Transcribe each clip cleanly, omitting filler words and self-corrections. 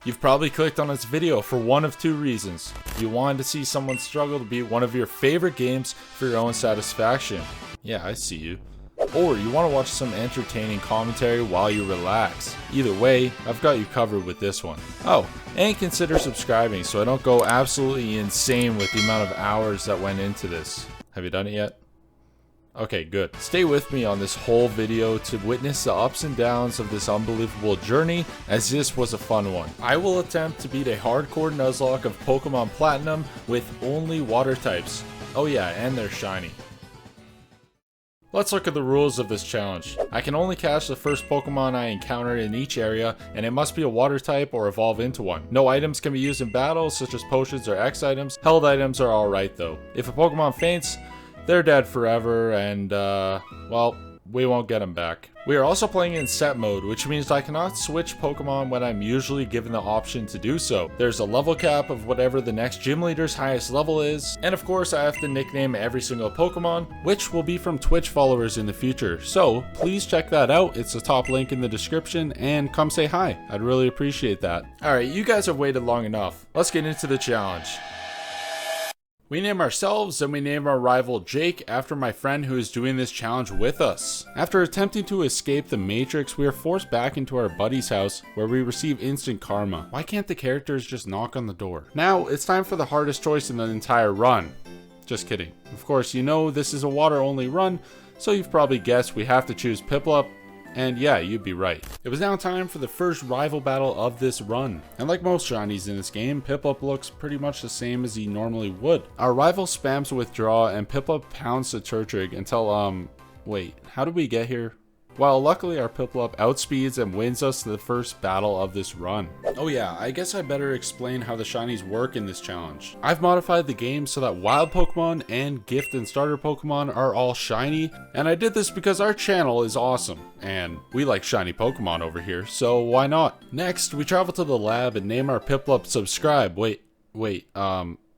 You've probably clicked on this video for one of two reasons. You wanted to see someone struggle to beat one of your favorite games for your own satisfaction. Yeah, I see you. Or you want to watch some entertaining commentary while you relax. Either way, I've got you covered with this one. Oh, and consider subscribing so I don't go absolutely insane with the amount of hours that went into this. Have you done it yet? Okay, good. Stay with me on this whole video to witness the ups and downs of this unbelievable journey, as this was a fun one. I will attempt to beat a hardcore Nuzlocke of Pokémon Platinum with only water types. Oh yeah, and they're shiny. Let's look at the rules of this challenge. I can only catch the first Pokemon I encounter in each area, and it must be a water type or evolve into one. No items can be used in battle, such as potions or X items. Held items are alright though. If a Pokemon faints, they're dead forever, and well, we won't get them back. We are also playing in set mode, which means I cannot switch Pokemon when I'm usually given the option to do so. There's a level cap of whatever the next gym leader's highest level is, and of course I have to nickname every single Pokemon, which will be from Twitch followers in the future. So please check that out, it's the top link in the description, and come say hi. I'd really appreciate that. Alright, you guys have waited long enough. Let's get into the challenge. We name ourselves and we name our rival Jake after my friend who is doing this challenge with us. After attempting to escape the Matrix, we are forced back into our buddy's house where we receive instant karma. Why can't the characters just knock on the door? Now, it's time for the hardest choice in the entire run. Just kidding. Of course, you know this is a water only run, so you've probably guessed we have to choose Piplup. And yeah, you'd be right. It was now time for the first rival battle of this run. And like most shinies in this game, Piplup looks pretty much the same as he normally would. Our rival spams withdraw and Piplup pounds the Turtwig until, wait, how did we get here? Well, luckily our Piplup outspeeds and wins us the first battle of this run. Oh yeah, I guess I better explain how the shinies work in this challenge. I've modified the game so that wild Pokemon and gift and starter Pokemon are all shiny, and I did this because our channel is awesome, and we like shiny Pokemon over here, so why not? Next, we travel to the lab and name our Piplup Subscribe.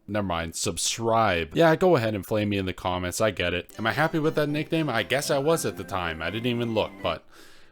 Never mind, subscribe. Yeah, go ahead and flame me in the comments, I get it. Am I happy with that nickname? I guess I was at the time, I didn't even look, but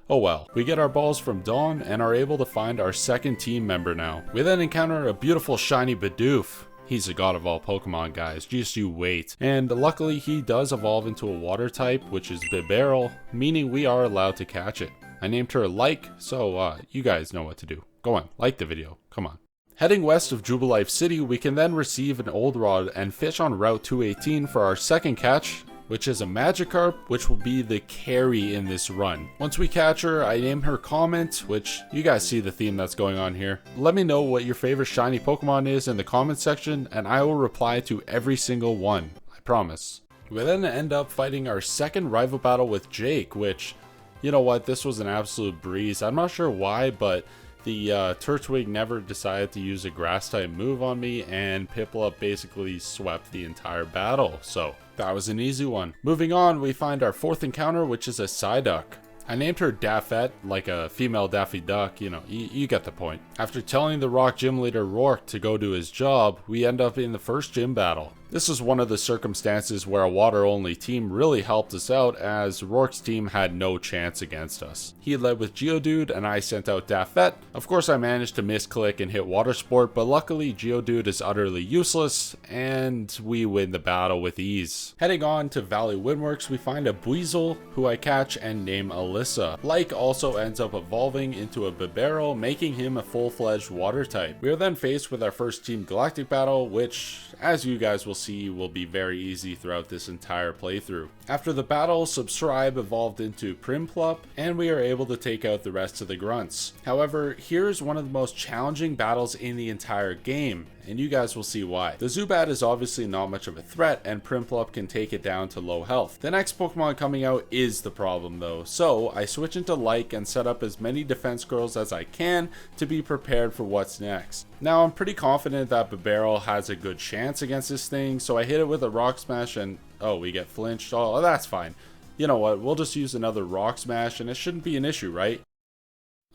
oh well. We get our balls from Dawn and are able to find our second team member now. We then encounter a beautiful shiny Bidoof. He's the god of all Pokemon, guys, just you wait. And luckily he does evolve into a water type, which is Bibarel, meaning we are allowed to catch it. I named her Like, so you guys know what to do. Go on, like the video, come on. Heading west of Jubilife City, we can then receive an Old Rod and fish on Route 218 for our second catch, which is a Magikarp, which will be the carry in this run. Once we catch her, I name her Comment, which you guys see the theme that's going on here. Let me know what your favorite shiny Pokemon is in the comment section, and I will reply to every single one, I promise. We then end up fighting our second rival battle with Jake, which, you know what, this was an absolute breeze. I'm not sure why, but the Turtwig never decided to use a grass type move on me, and Piplup basically swept the entire battle, so that was an easy one. Moving on, we find our fourth encounter, which is a Psyduck. I named her Daffette, like a female Daffy Duck, you know, you get the point. After telling the Rock gym leader Rourke to go do his job, we end up in the first gym battle. This is one of the circumstances where a water-only team really helped us out, as Rourke's team had no chance against us. He led with Geodude and I sent out Daffette. Of course I managed to misclick and hit Water Sport, but luckily Geodude is utterly useless and we win the battle with ease. Heading on to Valley Windworks, we find a Buizel who I catch and name Alyssa. Like also ends up evolving into a Bibarel, making him a full-fledged water type. We are then faced with our first Team Galactic battle, which, as you guys will see, will be very easy throughout this entire playthrough. After the battle, Subscribe evolved into Primplup, and we are able to take out the rest of the grunts. However, here's one of the most challenging battles in the entire game, and you guys will see why. The Zubat is obviously not much of a threat, and Primplup can take it down to low health. The next Pokemon coming out is the problem though, so I switch into Like and set up as many defense scrolls as I can to be prepared for what's next. Now I'm pretty confident that Bibarel has a good chance against this thing, so I hit it with a Rock Smash and oh, we get flinched. Oh, that's fine. You know what, we'll just use another Rock Smash and it shouldn't be an issue, right?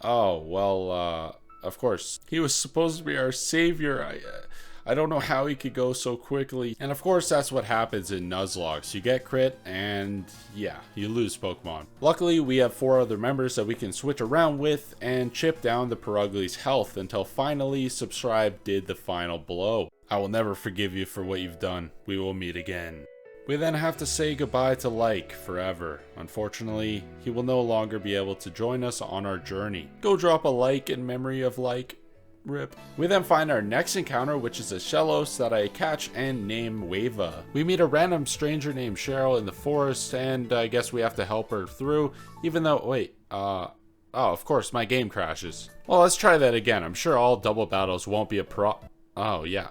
Oh, well, of course. He was supposed to be our savior. I don't know how he could go so quickly. And of course, that's what happens in Nuzlocke. You get crit and yeah, you lose Pokemon. Luckily, we have 4 other members that we can switch around with and chip down the Perugli's health until finally Subscribe did the final blow. I will never forgive you for what you've done. We will meet again. We then have to say goodbye to Like forever. Unfortunately, he will no longer be able to join us on our journey. Go drop a like in memory of Like. RIP. We then find our next encounter, which is a Shellos that I catch and name Wava. We meet a random stranger named Cheryl in the forest, and I guess we have to help her through, even though, oh, of course, my game crashes. Well, let's try that again. I'm sure all double battles won't be a Oh, yeah.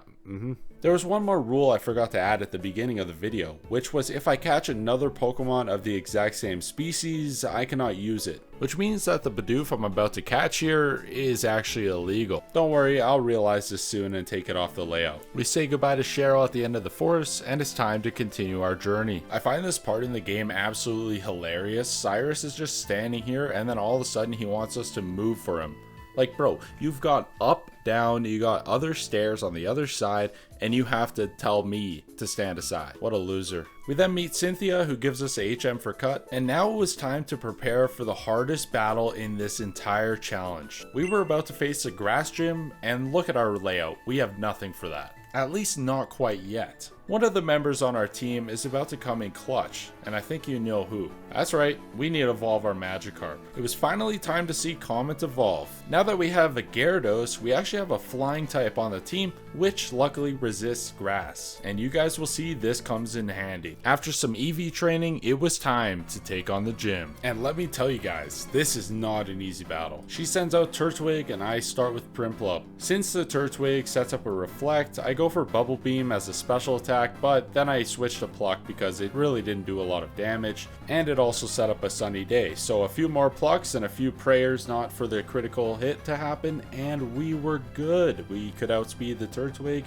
There was one more rule I forgot to add at the beginning of the video, which was if I catch another Pokemon of the exact same species, I cannot use it. Which means that the Bidoof I'm about to catch here is actually illegal. Don't worry, I'll realize this soon and take it off the layout. We say goodbye to Cheryl at the end of the forest, and it's time to continue our journey. I find this part in the game absolutely hilarious. Cyrus is just standing here, and then all of a sudden he wants us to move for him. Like, bro, you've got up, down, you got other stairs on the other side, and you have to tell me to stand aside. What a loser. We then meet Cynthia, who gives us a HM for cut, and now it was time to prepare for the hardest battle in this entire challenge. We were about to face a grass gym, and look at our layout. We have nothing for that. At least not quite yet. One of the members on our team is about to come in clutch, and I think you know who. That's right, we need to evolve our Magikarp. It was finally time to see Comet evolve. Now that we have a Gyarados, we actually have a flying type on the team, which luckily resists grass. And you guys will see this comes in handy. After some EV training, it was time to take on the gym. And let me tell you guys, this is not an easy battle. She sends out Turtwig and I start with Prinplup. Since the Turtwig sets up a Reflect, I go for Bubble Beam as a special attack, but then I switched to Pluck because it really didn't do a lot of damage, and it also set up a Sunny Day. So a few more Plucks and a few prayers not for the critical hit to happen, and we were good. We could outspeed the Turtwig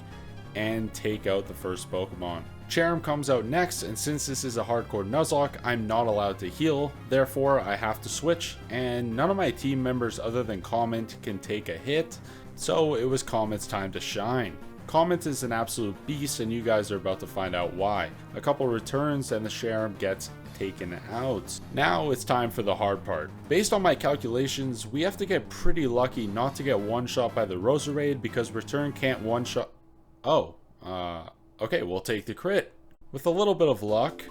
and take out the first Pokemon. Cherrim comes out next, and since this is a hardcore Nuzlocke, I'm not allowed to heal, therefore I have to switch, and none of my team members other than Comment can take a hit, so it was Comet's time to shine. Comet is an absolute beast, and you guys are about to find out why. A couple returns and the Cherrim gets taken out. Now it's time for the hard part. Based on my calculations, we have to get pretty lucky not to get one-shot by the Roserade because Return can't one-shot. Okay, we'll take the crit. With a little bit of luck,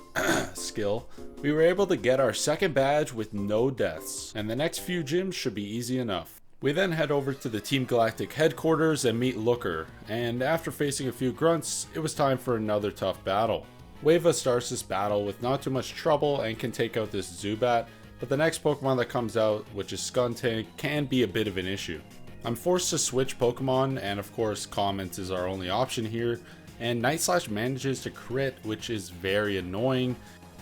skill, we were able to get our second badge with no deaths, and the next few gyms should be easy enough. We then head over to the Team Galactic headquarters and meet Looker, and after facing a few grunts, it was time for another tough battle. Wava starts this battle with not too much trouble and can take out this Zubat, but the next Pokemon that comes out, which is Skuntank, can be a bit of an issue. I'm forced to switch Pokemon, and of course Comment is our only option here, and Night Slash manages to crit, which is very annoying,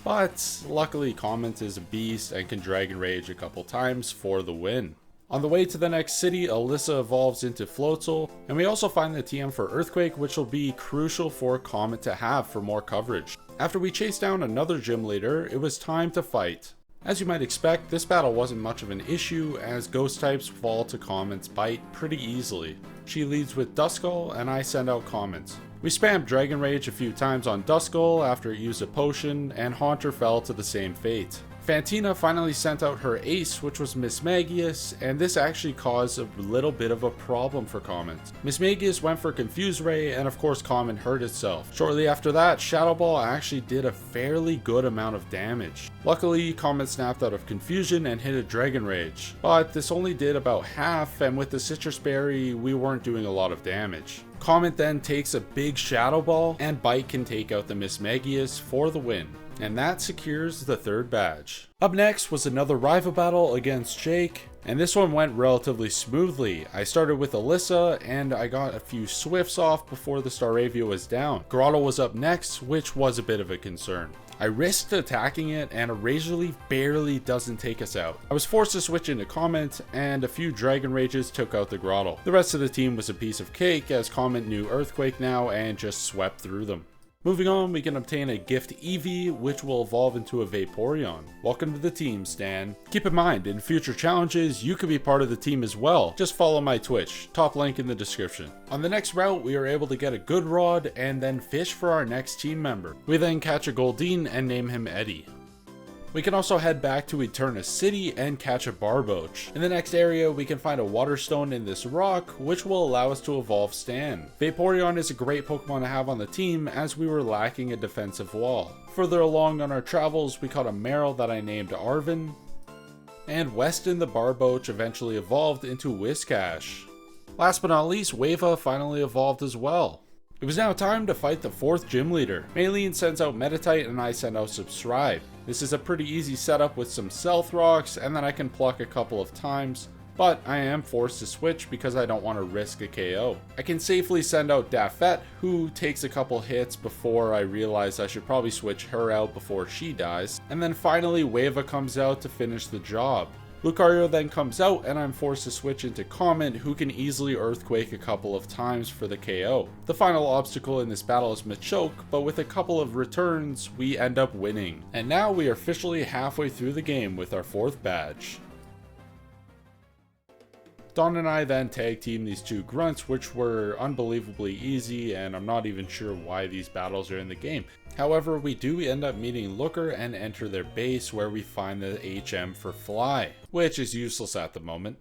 but luckily Comment is a beast and can Dragon Rage a couple times for the win. On the way to the next city, Alyssa evolves into Floatzel, and we also find the TM for Earthquake, which will be crucial for Comet to have for more coverage. After we chase down another gym leader, it was time to fight. As you might expect, this battle wasn't much of an issue, as ghost types fall to Comet's bite pretty easily. She leads with Duskull, and I send out Comet. We spammed Dragon Rage a few times on Duskull after it used a potion, and Haunter fell to the same fate. Fantina finally sent out her ace, which was Mismagius, and this actually caused a little bit of a problem for Comet. Mismagius went for Confuse Ray, and of course Comet hurt itself. Shortly after that, Shadow Ball actually did a fairly good amount of damage. Luckily, Comet snapped out of confusion and hit a Dragon Rage, but this only did about half, and with the Citrus Berry, we weren't doing a lot of damage. Comet then takes a big Shadow Ball, and Bite can take out the Mismagius for the win. And that secures the third badge. Up next was another rival battle against Jake, and this one went relatively smoothly. I started with Alyssa, and I got a few Swifts off before the Staravia was down. Grotto was up next, which was a bit of a concern. I risked attacking it, and a Razor Leaf barely doesn't take us out. I was forced to switch into Comment, and a few Dragon Rages took out the Grotto. The rest of the team was a piece of cake, as Comment knew Earthquake now and just swept through them. Moving on, we can obtain a gift Eevee, which will evolve into a Vaporeon. Welcome to the team, Stan. Keep in mind, in future challenges, you could be part of the team as well. Just follow my Twitch, top link in the description. On the next route, we are able to get a good rod and then fish for our next team member. We then catch a Goldeen and name him Eddie. We can also head back to Eterna City and catch a Barboach. In the next area, we can find a water stone in this rock, which will allow us to evolve Stan. Vaporeon is a great Pokemon to have on the team, as we were lacking a defensive wall. Further along on our travels, we caught a Marill that I named Arvin. And Weston the Barboach eventually evolved into Whiscash. Last but not least, Wava finally evolved as well. It was now time to fight the 4th gym leader. Maylene sends out Meditite and I send out Subscribe. This is a pretty easy setup with some Stealth Rocks, and then I can pluck a couple of times, but I am forced to switch because I don't want to risk a KO. I can safely send out Daffet, who takes a couple hits before I realize I should probably switch her out before she dies, and then finally Wava comes out to finish the job. Lucario then comes out and I'm forced to switch into Comet, who can easily Earthquake a couple of times for the KO. The final obstacle in this battle is Machoke, but with a couple of returns, we end up winning. And now we are officially halfway through the game with our 4th badge. Dawn and I then tag team these 2 grunts, which were unbelievably easy, and I'm not even sure why these battles are in the game. However, we do end up meeting Looker and enter their base, where we find the HM for Fly, which is useless at the moment.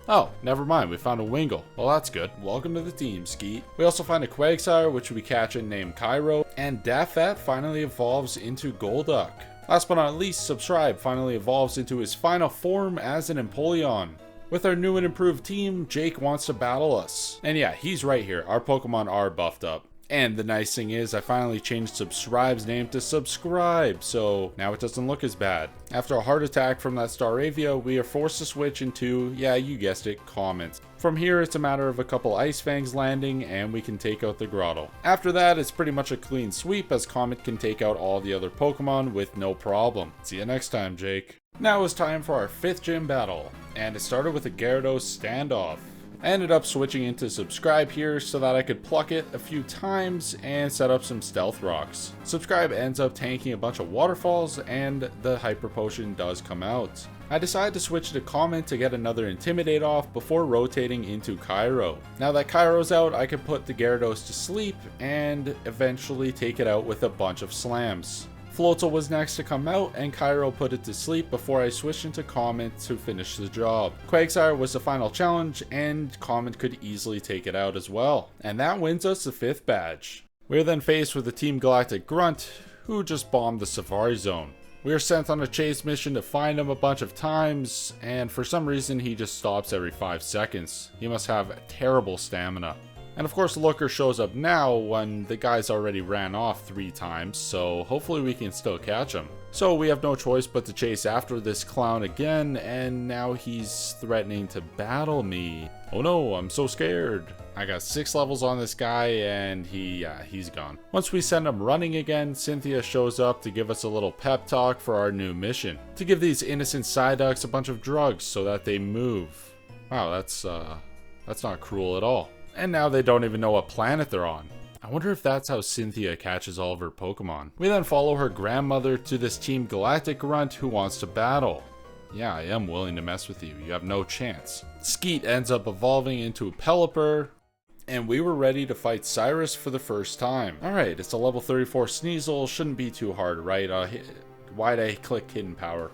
Oh, never mind, we found a Wingull. Well, that's good. Welcome to the team, Skeet. We also find a Quagsire, which we catch and name Cairo, and Daffet finally evolves into Golduck. Last but not least, Subscribe finally evolves into his final form as an Empoleon. With our new and improved team, Jake wants to battle us. And yeah, he's right here. Our Pokemon are buffed up. And the nice thing is, I finally changed Subscribe's name to Subscribe, so now it doesn't look as bad. After a heart attack from that Staravia, we are forced to switch into, yeah, you guessed it, Comet. From here, it's a matter of a couple Ice Fangs landing, and we can take out the Grotto. After that, it's pretty much a clean sweep, as Comet can take out all the other Pokemon with no problem. See you next time, Jake. Now it's time for our 5th gym battle, and it started with a Gyarados standoff. I ended up switching into Subscribe here so that I could pluck it a few times and set up some Stealth Rocks. Subscribe ends up tanking a bunch of waterfalls and the Hyper Potion does come out. I decided to switch to Comet to get another Intimidate off before rotating into Cairo. Now that Cairo's out, I can put the Gyarados to sleep and eventually take it out with a bunch of slams. Floatzel was next to come out, and Cairo put it to sleep before I switched into Comet to finish the job. Quagsire was the final challenge, and Comet could easily take it out as well. And that wins us the 5th badge. We are then faced with the Team Galactic Grunt, who just bombed the Safari Zone. We are sent on a chase mission to find him a bunch of times, and for some reason he just stops every 5 seconds. He must have terrible stamina. And of course Looker shows up now when the guys already ran off 3 times, so hopefully we can still catch him. So we have no choice but to chase after this clown again, and now he's threatening to battle me. Oh no, I'm so scared. I got 6 levels on this guy and he's gone. Once we send him running again, Cynthia shows up to give us a little pep talk for our new mission. To give these innocent Psyducks a bunch of drugs so that they move. Wow, that's not cruel at all. And now they don't even know what planet they're on. I wonder if that's how Cynthia catches all of her Pokemon. We then follow her grandmother to this Team Galactic Grunt who wants to battle. Yeah, I am willing to mess with you. You have no chance. Skeet ends up evolving into Pelipper, and we were ready to fight Cyrus for the first time. Alright, it's a level 34 Sneasel. Shouldn't be too hard, right? Why'd I click Hidden Power?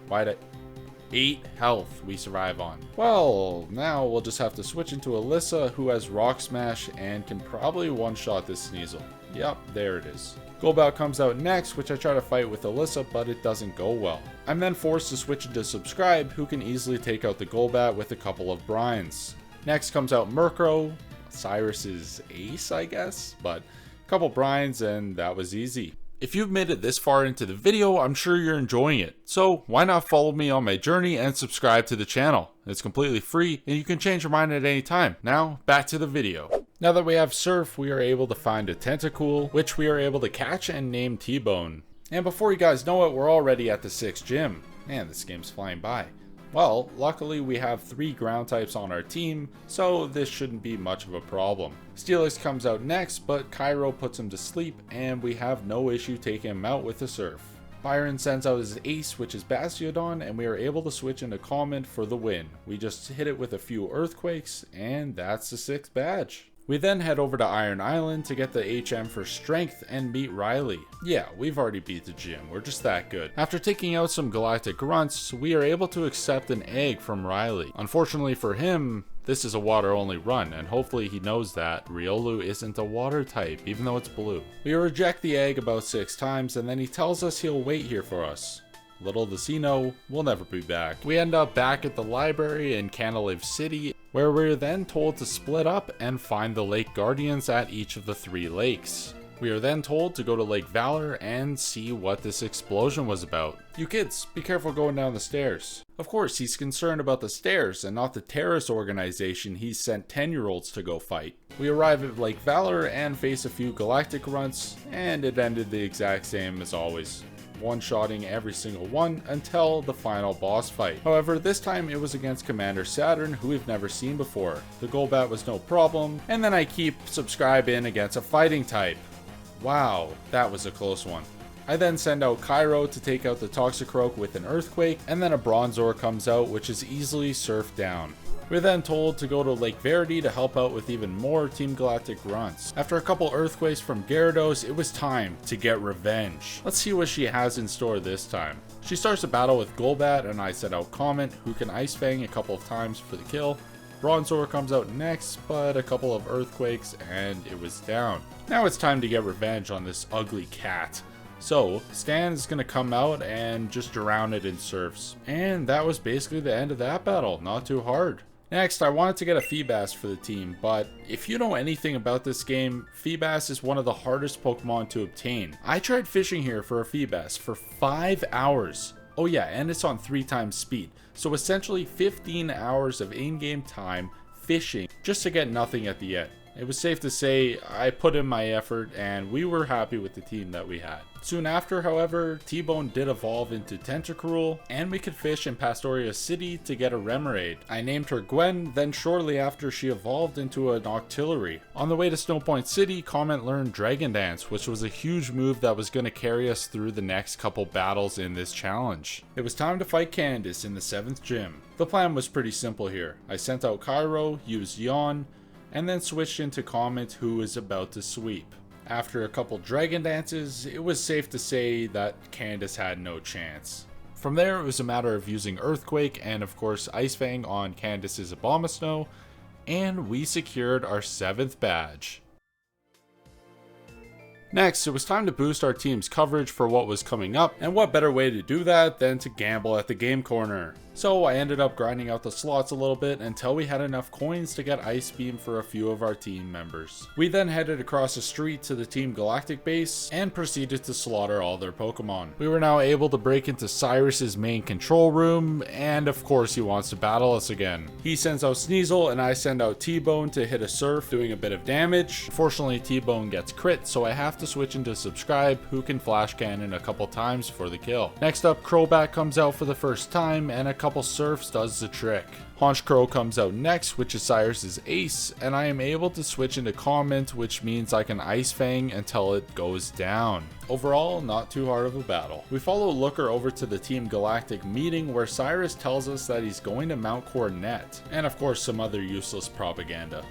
8 health we survive on. Well, now we'll just have to switch into Alyssa, who has Rock Smash and can probably one-shot this Sneasel. Yep, there it is. Golbat comes out next, which I try to fight with Alyssa, but it doesn't go well. I'm then forced to switch into Subscribe, who can easily take out the Golbat with a couple of brines. Next comes out Murkrow, Cyrus's ace, I guess, but a couple brines and that was easy. If you've made it this far into the video, I'm sure you're enjoying it. So why not follow me on my journey and subscribe to the channel? It's completely free and you can change your mind at any time. Now, back to the video. Now that we have Surf, we are able to find a Tentacool, which we are able to catch and name T-Bone. And before you guys know it, we're already at the 6th gym. Man, this game's flying by. Well, luckily we have 3 ground types on our team, so this shouldn't be much of a problem. Steelix comes out next, but Cairo puts him to sleep, and we have no issue taking him out with the Surf. Byron sends out his ace, which is Bastiodon, and we are able to switch into Comment for the win. We just hit it with a few Earthquakes, and that's the 6th badge. We then head over to Iron Island to get the HM for Strength and meet Riley. Yeah, we've already beat the gym, we're just that good. After taking out some Galactic Grunts, we are able to accept an egg from Riley. Unfortunately for him, this is a water only run, and hopefully he knows that Riolu isn't a water type, even though it's blue. We reject the egg about 6 times, and then he tells us he'll wait here for us. Little does he know, we'll never be back. We end up back at the library in Canalive City, where we're then told to split up and find the Lake Guardians at each of the 3 lakes. We are then told to go to Lake Valor and see what this explosion was about. You kids, be careful going down the stairs. Of course, he's concerned about the stairs and not the terrorist organization he's sent 10-year-olds to go fight. We arrive at Lake Valor and face a few Galactic Grunts, and it ended the exact same as always. One-shotting every single one until the final boss fight. However, this time it was against Commander Saturn, who we've never seen before. The Golbat was no problem, and then I keep subscribe in against a fighting type. Wow, that was a close one. I then send out Cairo to take out the Toxicroak with an Earthquake, and then a Bronzor comes out, which is easily surfed down. We're then told to go to Lake Verity to help out with even more Team Galactic Grunts. After a couple Earthquakes from Gyarados, it was time to get revenge. Let's see what she has in store this time. She starts a battle with Golbat, and I set out Comment, who can Ice Fang a couple of times for the kill. Bronzor comes out next, but a couple of Earthquakes, and it was down. Now it's time to get revenge on this ugly cat. So, Stan is going to come out and just drown it in surfs. And that was basically the end of that battle, not too hard. Next, I wanted to get a Feebas for the team, but if you know anything about this game, Feebas is one of the hardest Pokemon to obtain. I tried fishing here for a Feebas for 5 hours. Oh yeah, and it's on 3 times speed. So essentially 15 hours of in-game time fishing just to get nothing at the end. It was safe to say I put in my effort and we were happy with the team that we had. Soon after, however, T-Bone did evolve into Tentacruel, and we could fish in Pastoria City to get a Remoraid. I named her Gwen, then shortly after she evolved into an Octillery. On the way to Snowpoint City, Comment learned Dragon Dance, which was a huge move that was going to carry us through the next couple battles in this challenge. It was time to fight Candace in the 7th gym. The plan was pretty simple here. I sent out Cairo, used Yawn, and then switched into Comment, who is about to sweep. After a couple Dragon Dances, it was safe to say that Candace had no chance. From there, it was a matter of using Earthquake and of course Ice Fang on Candace's Abomasnow, and we secured our 7th badge. Next, it was time to boost our team's coverage for what was coming up, and what better way to do that than to gamble at the game corner. So I ended up grinding out the slots a little bit until we had enough coins to get Ice Beam for a few of our team members. We then headed across the street to the Team Galactic base and proceeded to slaughter all their Pokemon. We were now able to break into Cyrus's main control room, and of course he wants to battle us again. He sends out Sneasel and I send out T-Bone to hit a Surf, doing a bit of damage. Unfortunately, T-Bone gets crit, so I have to switch into Subscribe, who can Flash Cannon a couple times for the kill. Next up, Crobat comes out for the first time, and a couple Surfs does the trick. Honchkrow comes out next, which is Cyrus's ace, and I am able to switch into Comment, which means I can Ice Fang until it goes down. Overall, not too hard of a battle. We follow Looker over to the Team Galactic meeting where Cyrus tells us that he's going to Mount Coronet, and of course some other useless propaganda.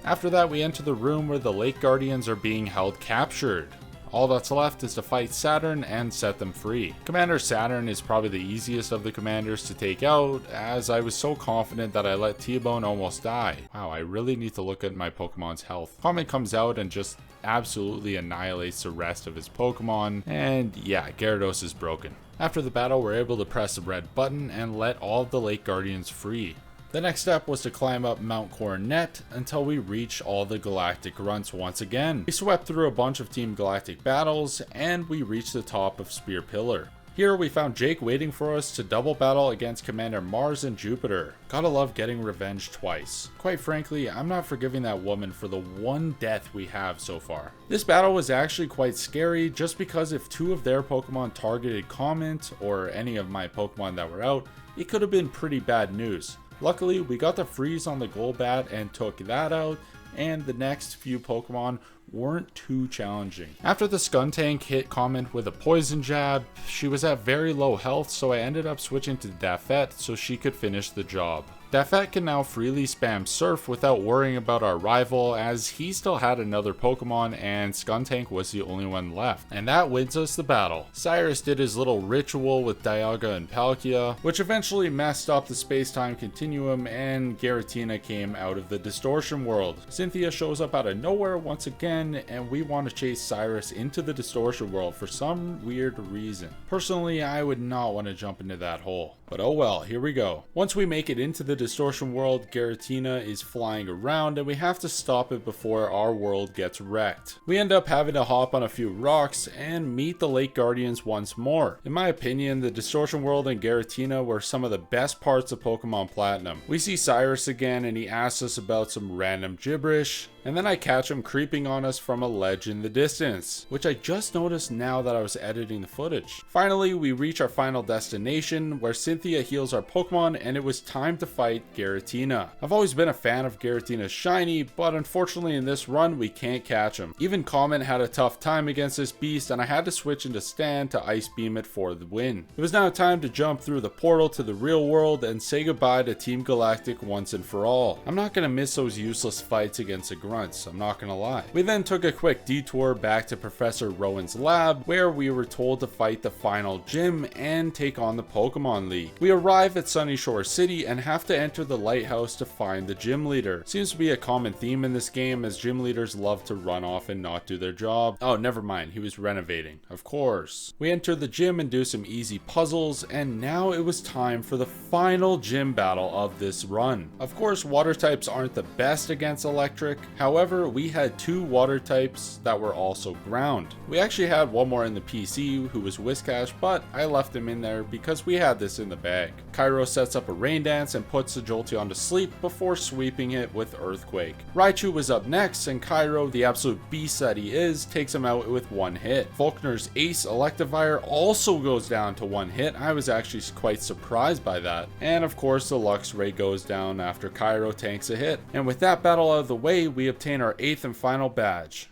After that, we enter the room where the Lake Guardians are being held captured. All that's left is to fight Saturn and set them free. Commander Saturn is probably the easiest of the commanders to take out, as I was so confident that I let T-Bone almost die. Wow, I really need to look at my Pokemon's health. Comment comes out and just absolutely annihilates the rest of his Pokemon, and yeah, Gyarados is broken. After the battle, we're able to press the red button and let all of the Lake Guardians free. The next step was to climb up Mount Coronet until we reached all the Galactic Grunts once again. We swept through a bunch of Team Galactic battles, and we reached the top of Spear Pillar. Here we found Jake waiting for us to double battle against Commander Mars and Jupiter. Gotta love getting revenge twice. Quite frankly, I'm not forgiving that woman for the one death we have so far. This battle was actually quite scary just because if 2 of their Pokemon targeted Comment or any of my Pokemon that were out, it could have been pretty bad news. Luckily, we got the freeze on the Golbat and took that out, and the next few Pokemon weren't too challenging. After the Skuntank hit Comment with a poison jab, she was at very low health, so I ended up switching to Dafet so she could finish the job. Dafet can now freely spam Surf without worrying about our rival, as he still had another Pokemon and Skuntank was the only one left. And that wins us the battle. Cyrus did his little ritual with Dialga and Palkia, which eventually messed up the space-time continuum, and Giratina came out of the distortion world. Cynthia shows up out of nowhere once again, and we want to chase Cyrus into the distortion world for some weird reason. Personally, I would not want to jump into that hole. But oh well, here we go. Once we make it into the distortion world, Giratina is flying around and we have to stop it before our world gets wrecked. We end up having to hop on a few rocks and meet the Lake Guardians once more. In my opinion, the distortion world and Giratina were some of the best parts of Pokémon Platinum. We see Cyrus again and he asks us about some random gibberish, and then I catch him creeping on us from a ledge in the distance, which I just noticed now that I was editing the footage. Finally, we reach our final destination where Cynthia heals our Pokemon and it was time to fight Giratina. I've always been a fan of Giratina's shiny, but unfortunately in this run we can't catch him. Even Comment had a tough time against this beast and I had to switch into Stan to Ice Beam it for the win. It was now time to jump through the portal to the real world and say goodbye to Team Galactic once and for all. I'm not gonna miss those useless fights against the grunts, I'm not gonna lie. We then took a quick detour back to Professor Rowan's lab where we were told to fight the final gym and take on the Pokemon League. We arrive at Sunyshore City and have to enter the lighthouse to find the gym leader. Seems to be a common theme in this game as gym leaders love to run off and not do their job. Oh, never mind, he was renovating, of course. We enter the gym and do some easy puzzles, and now it was time for the final gym battle of this run. Of course, water types aren't the best against electric, however, we had two water types that were also ground. We actually had one more in the PC who was Whiscash, but I left him in there because we had this in the bag. Cairo sets up a rain dance and puts the Jolteon to sleep before sweeping it with Earthquake. Raichu was up next and Cairo, the absolute beast that he is, takes him out with one hit. Faulkner's Ace Electivire also goes down to one hit. I was actually quite surprised by that. And of course the Luxray goes down after Cairo tanks a hit. And with that battle out of the way, we obtain our 8th and final badge.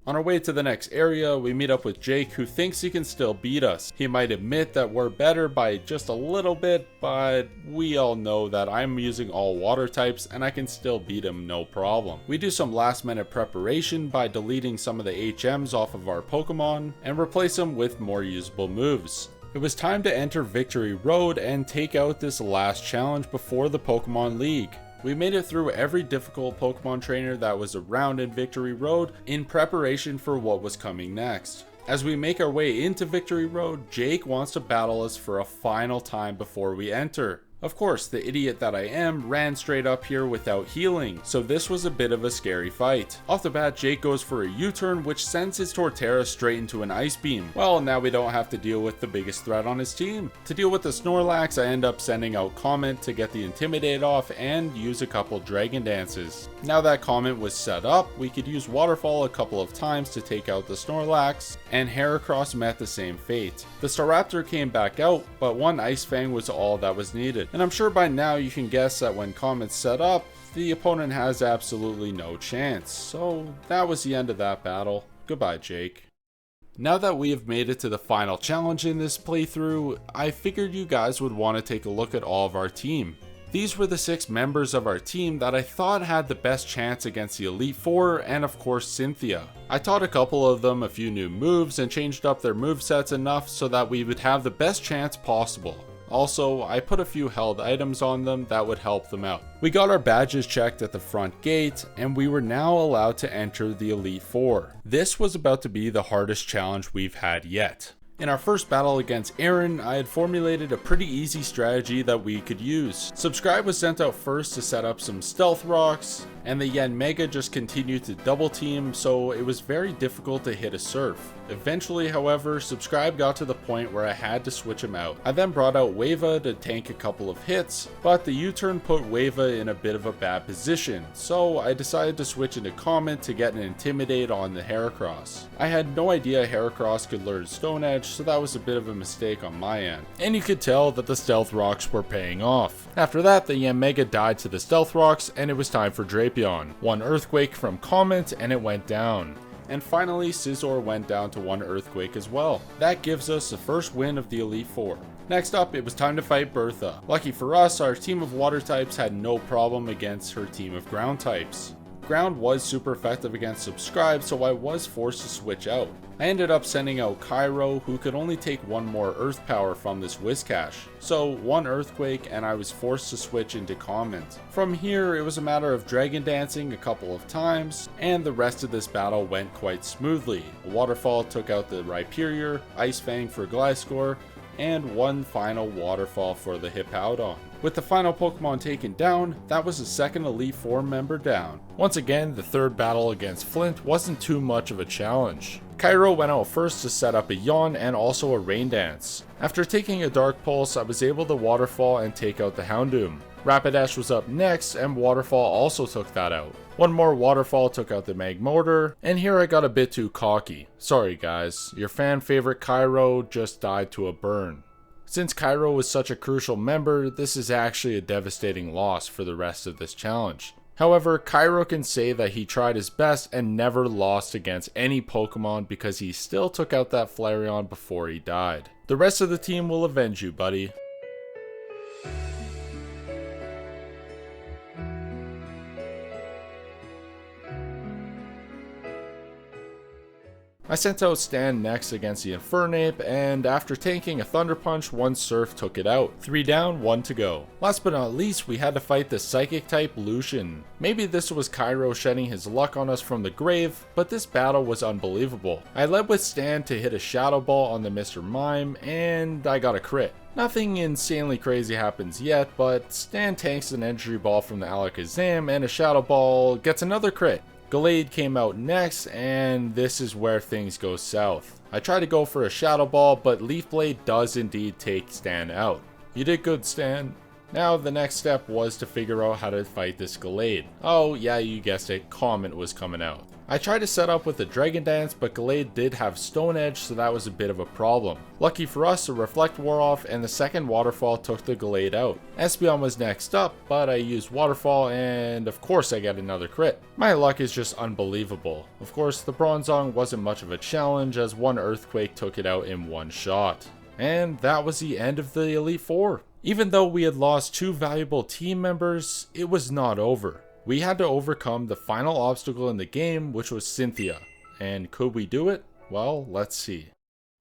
On our way to the next area, we meet up with Jake, who thinks he can still beat us. He might admit that we're better by just a little bit, but we all know that I'm using all water types and I can still beat him no problem. We do some last minute preparation by deleting some of the HMs off of our Pokemon and replace them with more usable moves. It was time to enter Victory Road and take out this last challenge before the Pokemon League. We made it through every difficult Pokemon trainer that was around in Victory Road in preparation for what was coming next. As we make our way into Victory Road, Jake wants to battle us for a final time before we enter. Of course, the idiot that I am ran straight up here without healing, so this was a bit of a scary fight. Off the bat, Jake goes for a U-turn which sends his Torterra straight into an Ice Beam. Well, now we don't have to deal with the biggest threat on his team. To deal with the Snorlax, I end up sending out Comment to get the Intimidate off and use a couple Dragon Dances. Now that Comment was set up, we could use Waterfall a couple of times to take out the Snorlax, and Heracross met the same fate. The Staraptor came back out, but one Ice Fang was all that was needed. And I'm sure by now you can guess that when Comment's set up, the opponent has absolutely no chance. So that was the end of that battle. Goodbye, Jake. Now that we have made it to the final challenge in this playthrough, I figured you guys would want to take a look at all of our team. These were the 6 members of our team that I thought had the best chance against the Elite Four and of course Cynthia. I taught a couple of them a few new moves and changed up their movesets enough so that we would have the best chance possible. Also, I put a few held items on them that would help them out. We got our badges checked at the front gate, and we were now allowed to enter the Elite Four. This was about to be the hardest challenge we've had yet. In our first battle against Aaron, I had formulated a pretty easy strategy that we could use. Subscribe was sent out first to set up some stealth rocks, and the Yanmega just continued to double team, so it was very difficult to hit a surf. Eventually, however, Subscribe got to the point where I had to switch him out. I then brought out Wava to tank a couple of hits, but the U-turn put Wava in a bit of a bad position, so I decided to switch into Comment to get an Intimidate on the Heracross. I had no idea Heracross could learn Stone Edge, so that was a bit of a mistake on my end. And you could tell that the Stealth Rocks were paying off. After that, the Yanmega died to the Stealth Rocks, and it was time for Drapion. One Earthquake from Comment, and it went down. And finally, Scizor went down to one Earthquake as well. That gives us the first win of the Elite Four. Next up, it was time to fight Bertha. Lucky for us, our team of water types had no problem against her team of ground types. Ground was super effective against Subscribe, so I was forced to switch out. I ended up sending out Cairo, who could only take one more Earth Power from this Whiscash. So one Earthquake and I was forced to switch into Comment. From here, it was a matter of Dragon Dancing a couple of times, and the rest of this battle went quite smoothly. A Waterfall took out the Rhyperior, Ice Fang for Gliscor, and one final Waterfall for the Hippowdon. With the final Pokemon taken down, that was the second Elite Four member down. Once again, the third battle against Flint wasn't too much of a challenge. Cairo went out first to set up a Yawn and also a Rain Dance. After taking a Dark Pulse, I was able to Waterfall and take out the Houndoom. Rapidash was up next, and Waterfall also took that out. One more Waterfall took out the Magmortar, and here I got a bit too cocky. Sorry guys, your fan favorite Cairo just died to a burn. Since Cairo was such a crucial member, this is actually a devastating loss for the rest of this challenge. However, Cairo can say that he tried his best and never lost against any Pokemon because he still took out that Flareon before he died. The rest of the team will avenge you, buddy. I sent out Stan next against the Infernape, and after tanking a Thunder Punch, one Surf took it out. 3 down, 1 to go. Last but not least, we had to fight the Psychic type Lucian. Maybe this was Cairo shedding his luck on us from the grave, but this battle was unbelievable. I led with Stan to hit a Shadow Ball on the Mr. Mime, and I got a crit. Nothing insanely crazy happens yet, but Stan tanks an Energy Ball from the Alakazam, and a Shadow Ball gets another crit. Gallade came out next, and this is where things go south. I tried to go for a Shadow Ball, but Leaf Blade does indeed take Stan out. You did good, Stan. Now the next step was to figure out how to fight this Gallade. Oh yeah, you guessed it, Comment was coming out. I tried to set up with a Dragon Dance, but Gallade did have Stone Edge, so that was a bit of a problem. Lucky for us, the Reflect wore off, and the second Waterfall took the Gallade out. Espeon was next up, but I used Waterfall, and of course I got another crit. My luck is just unbelievable. Of course, the Bronzong wasn't much of a challenge, as one Earthquake took it out in one shot. And that was the end of the Elite Four. Even though we had lost 2 valuable team members, it was not over. We had to overcome the final obstacle in the game, which was Cynthia. And could we do it? Well, let's see.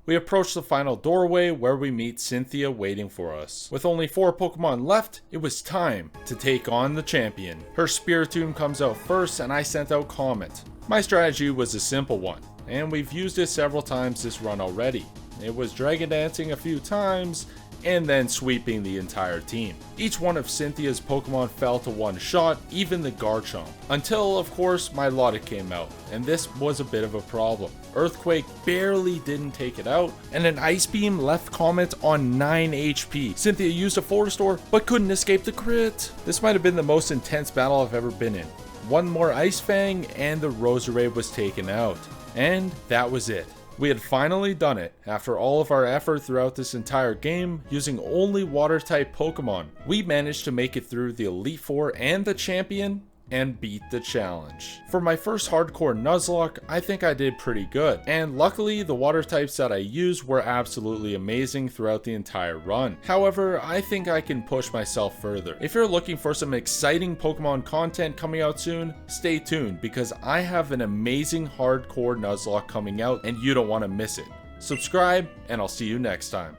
We approach the final doorway where we meet Cynthia waiting for us. With only 4 Pokemon left, it was time to take on the champion. Her Spiritomb comes out first, and I sent out Comet. My strategy was a simple one, and we've used it several times this run already. It was Dragon Dancing a few times, and then sweeping the entire team. Each one of Cynthia's Pokemon fell to one shot, even the Garchomp. Until, of course, my Milotic came out, and this was a bit of a problem. Earthquake barely didn't take it out, and an Ice Beam left Comment on 9 HP. Cynthia used a Force Door, but couldn't escape the crit. This might have been the most intense battle I've ever been in. One more Ice Fang, and the Roserade was taken out. And that was it. We had finally done it. After all of our effort throughout this entire game, using only water-type Pokemon, we managed to make it through the Elite Four and the champion, and beat the challenge. For my first hardcore Nuzlocke, I think I did pretty good, and luckily the water types that I used were absolutely amazing throughout the entire run. However, I think I can push myself further. If you're looking for some exciting Pokemon content coming out soon, stay tuned because I have an amazing hardcore Nuzlocke coming out and you don't want to miss it. Subscribe, and I'll see you next time.